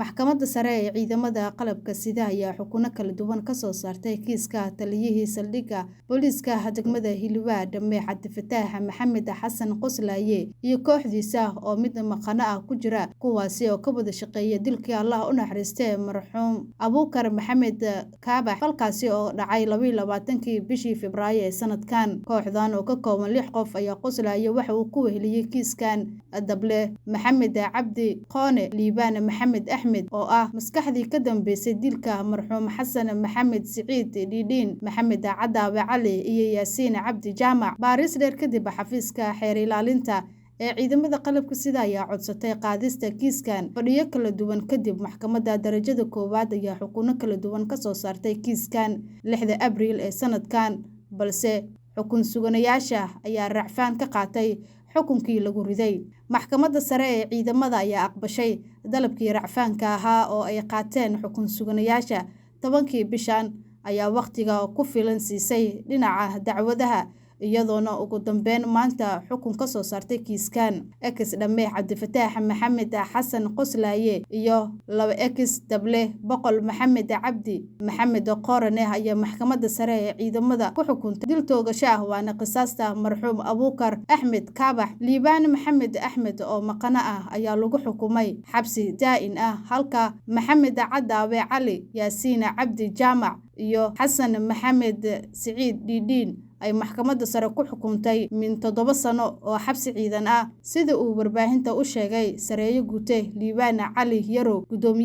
Maxkamadda Sare ee Ciidamada Qalabka Sida ayaa xukuno kala duwan ka soo saartay kiiska taliyihii saldhigga booliiska degmada Hiilwaa Dame Cabdifataax Maxamed Xasan Qoslaaye iyo kooxdiisa oo mid maqano ah ku jira kuwaasi oo ka wada shaqeeya dilkii Allah u naxariistay marxuum Abuukar Maxamed Kaabax falkaasi oo dhacay 22kii bishii Febraayo ee sanadkan. Kooxdan oo ka kooban 6 qof ayaa Qoslaaye waxa uu ku weheliyay kiiskan Dable Maxamed Cabdi Qoone Liibaan Maxamed Axmed oo ah maskaxdii ka dambeysay dilka marxuum Xasan Maxamed Siciid Dhiidhiin Maxamed Cadaawe Cali iyo Yaasiin Cabdi Jaamac. Baaris dheer kadib xafiiska xeer ilaalinta ee ciidamada qalabka sida ayaa codsatay qaadista kiiskan fadhiyo kala duwan kadib maxkamadda darajada koowaad ayaa xukuno kala duwan ka soo saartay kiiskan 6 Abriil ee sanadkan, balse xukun suganayaasha ayaa racfaan ka qaatay xukunkii lagu riday. Maxkamadda Sare ee Ciidamada ayaa aqbashay dalabkii racfaanka ahaa oo ay qaateen xukun suganayaasha 10kii bishan ayaa waqtiga ku filan siisay dhinaca dacwadaha iyadoona ugu dambeyn maanta xukun ka soo saartay kiiskan. Ex Dame Cabdifataax Maxamed Xasan Qoslaaye iyo 2 ex Dable Boqol Maxamed Cabdi Maxamed Qoorane ayaa Maxkamadda Sare ee Ciidamada ku xukuntay dil toogasho ah waana qisaasta marxuum Abuukar Axmed Kaabax. Liibaan Maxamed Axmed oo maqano ah ayaa lagu xukumay xabsi daa'in ah halka Maxamed Cadaawe Cali, Yaasiin Cabdi Jaamac iyo Xasan Maxamed Siciid Dhiidhiin ay maxkamadda sare ku xukuntay min 7 sano oo xabsi ciidan ah sida uu warbaahinta u sheegay Sareeyo Guute Liibaan Cali Yarow gudoomiye